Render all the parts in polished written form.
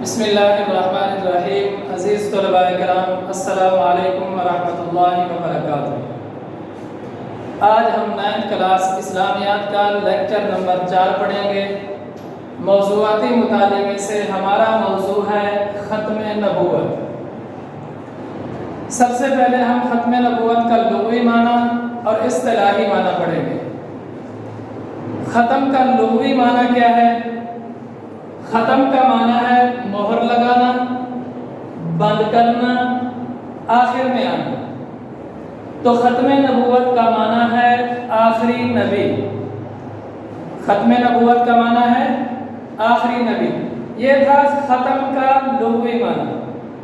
بسم اللہ الرحمن الرحیم۔ عزیز طلباء کرام، السلام علیکم ورحمۃ اللہ وبرکاتہ۔ آج ہم 9th کلاس اسلامیات کا لیکچر نمبر 4 پڑھیں گے۔ موضوعاتی مطالعے میں سے ہمارا موضوع ہے ختم نبوت۔ سب سے پہلے ہم ختم نبوت کا لغوی معنی اور اصطلاحی معنی پڑھیں گے۔ ختم کا لغوی معنی کیا ہے؟ ختم کا معنی ہے مہر لگانا، بند کرنا، آخر میں آنا۔ تو ختم نبوت کا معنی ہے آخری نبی۔ ختم نبوت کا معنی ہے آخری نبی۔ یہ تھا ختم کا لغوی معنی۔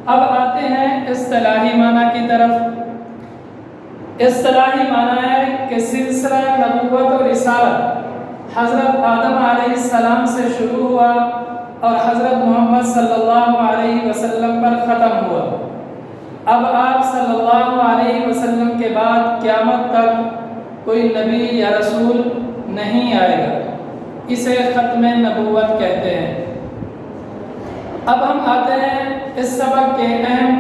اب آتے ہیں اصطلاحی معنی کی طرف۔ اصطلاحی معنی ہے کہ سلسلہ نبوت اور رسالت حضرت آدم علیہ السلام سے شروع ہوا اور حضرت محمد صلی اللہ علیہ وسلم پر ختم ہوا۔ اب آپ صلی اللہ علیہ وسلم کے بعد قیامت تک کوئی نبی یا رسول نہیں آئے گا۔ اسے ختم نبوت کہتے ہیں۔ اب ہم آتے ہیں اس سبق کے اہم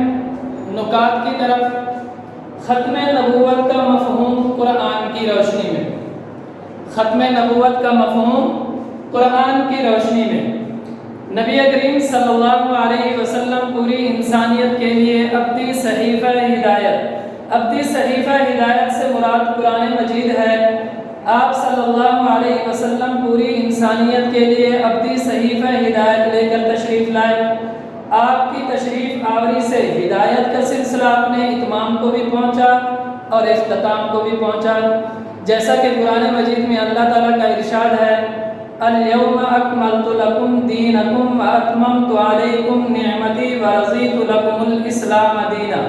نکات کی طرف۔ ختم نبوت کا مفہوم قرآن کی روشنی میں۔ ختم نبوت کا مفہوم قرآن کی روشنی میں۔ نبی کریم صلی اللہ علیہ وسلم پوری انسانیت کے لیے ابدی صحیفہ ہدایت سے مراد قرآن مجید ہے۔ آپ صلی اللہ علیہ وسلم پوری انسانیت کے لیے ابدی صحیفہ ہدایت لے کر تشریف لائے۔ آپ کی تشریف آوری سے ہدایت کا سلسلہ اپنے اتمام کو بھی پہنچا اور اختتام کو بھی پہنچا، جیسا کہ قرآن مجید میں اللہ تعالیٰ کا ارشاد ہے، اليوم اکملت لکم دینکم واتممت علیکم نعمتی ورضیت لکم الاسلام دینا۔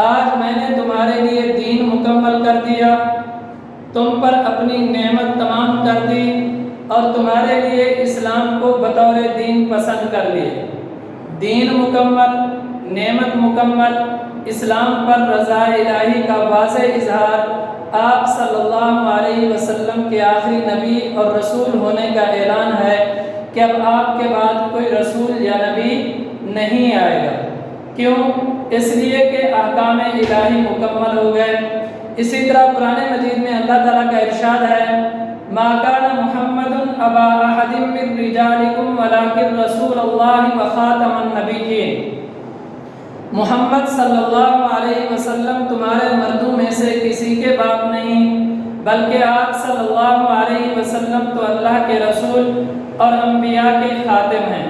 آج میں نے تمہارے لیے دین مکمل کر دیا، تم پر اپنی نعمت تمام کر دی اور تمہارے لیے اسلام کو بطور دین پسند کر لیے۔ دین مکمل، نعمت مکمل، اسلام پر رضا الہی کا واضح اظہار، آپ صلی اللہ علیہ وسلم کے آخری نبی اور رسول ہونے کا اعلان ہے کہ اب آپ کے بعد کوئی رسول یا نبی نہیں آئے گا۔ کیوں؟ اس لیے کہ احکام الہی مکمل ہو گئے۔ اسی طرح قرآن مجید میں اللہ تعالیٰ کا ارشاد ہے، ما کان محمد ابا احد من رجالکم ولکن رسول اللہ وخاتم النبیین۔ محمد صلی اللہ علیہ وسلم تمہارے مردوں میں سے کسی کے باپ نہیں، بلکہ آپ صلی اللہ علیہ وسلم تو اللہ کے رسول اور انبیاء کے خاتم ہیں۔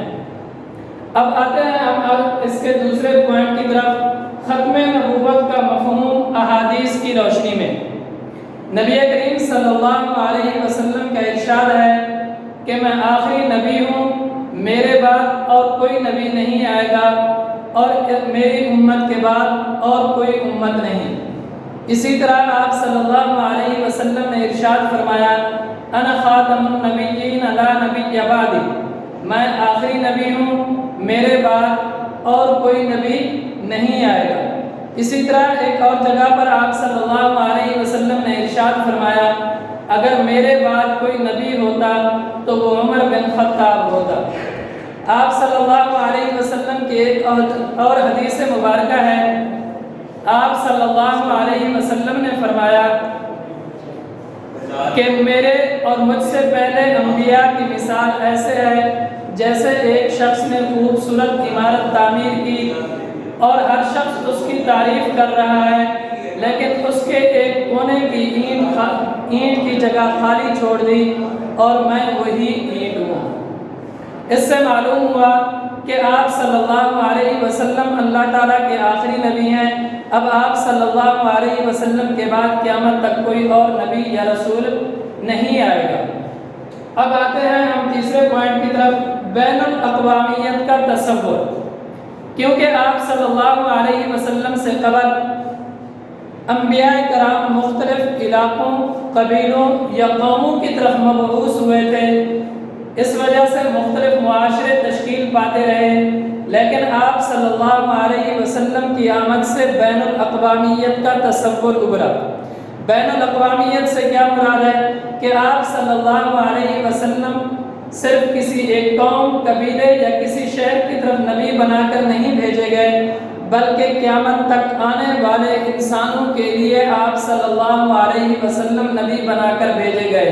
اب آتے ہیں ہم اس کے دوسرے پوائنٹ کی طرف۔ ختم نبوت کا مفہوم احادیث کی روشنی میں۔ نبی کریم صلی اللہ علیہ وسلم کا ارشاد ہے کہ میں آخری نبی ہوں، میرے بعد اور کوئی نبی نہیں آئے گا اور میری امت کے بعد اور کوئی امت نہیں۔ اسی طرح آپ صلی اللہ علیہ وسلم نے ارشاد فرمایا، انا خاتم النبیین لا نبی بعدی، میں آخری نبی ہوں، میرے بعد اور کوئی نبی نہیں آئے گا۔ اسی طرح ایک اور جگہ پر آپ صلی اللہ علیہ وسلم نے ارشاد فرمایا، اگر میرے بعد کوئی نبی ہوتا تو وہ عمر بن خطاب ہوتا۔ آپ صلی اللہ علیہ وسلم کی ایک اور حدیث مبارکہ ہے، آپ صلی اللہ علیہ وسلم نے فرمایا کہ میرے اور مجھ سے پہلے انبیاء کی مثال ایسے ہے جیسے ایک شخص نے خوبصورت عمارت تعمیر کی اور ہر شخص اس کی تعریف کر رہا ہے، لیکن اس کے ایک کونے کی اینٹ کی جگہ خالی چھوڑ دی اور میں وہی اینٹ ہوں۔ اس سے معلوم ہوا کہ آپ صلی اللہ علیہ وسلم اللہ تعالیٰ کے آخری نبی ہیں۔ اب آپ صلی اللہ علیہ وسلم کے بعد قیامت تک کوئی اور نبی یا رسول نہیں آئے گا۔ اب آتے ہیں ہم تیسرے پوائنٹ کی طرف، بین الاقوامیت کا تصور۔ کیونکہ آپ صلی اللہ علیہ وسلم سے قبل انبیاء کرام مختلف علاقوں، قبیلوں یا قوموں کی طرف مبعوث ہوئے تھے، اس وجہ سے مختلف معاشرے تشکیل پاتے رہے، لیکن آپ صلی اللہ علیہ وسلم کی آمد سے بین الاقوامیت کا تصور ابھرا۔ بین الاقوامیت سے کیا مراد ہے کہ آپ صلی اللہ علیہ وسلم صرف کسی ایک قوم، قبیلے یا کسی شہر کی طرف نبی بنا کر نہیں بھیجے گئے، بلکہ قیامت تک آنے والے انسانوں کے لیے آپ صلی اللہ علیہ وسلم نبی بنا کر بھیجے گئے۔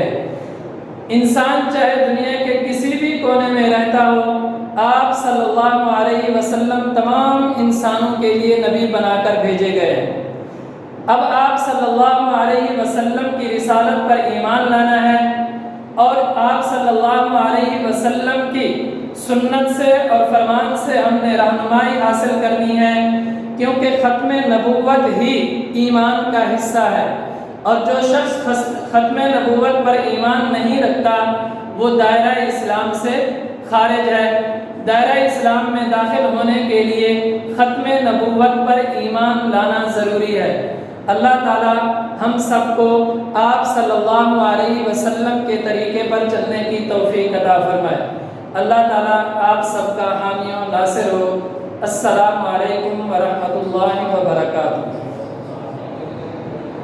انسان چاہے دنیا کے کسی بھی کونے میں رہتا ہو، آپ صلی اللہ علیہ وسلم تمام انسانوں کے لیے نبی بنا کر بھیجے گئے۔ اب آپ صلی اللہ علیہ وسلم کی رسالت پر ایمان لانا ہے اور آپ صلی اللہ علیہ وسلم کی سنت سے اور فرمان سے ہم نے رہنمائی حاصل کرنی ہے، کیونکہ ختم نبوت ہی ایمان کا حصہ ہے، اور جو شخص ختم نبوت پر ایمان نہیں رکھتا وہ دائرہ اسلام سے خارج ہے۔ دائرہ اسلام میں داخل ہونے کے لیے ختم نبوت پر ایمان لانا ضروری ہے۔ اللہ تعالی ہم سب کو آپ صلی اللہ علیہ وسلم کے طریقے پر چلنے کی توفیق عطا فرمائے۔ اللہ تعالی آپ سب کا حامی و ناصر ہو۔ السلام علیکم ورحمۃ اللہ وبرکاتہ۔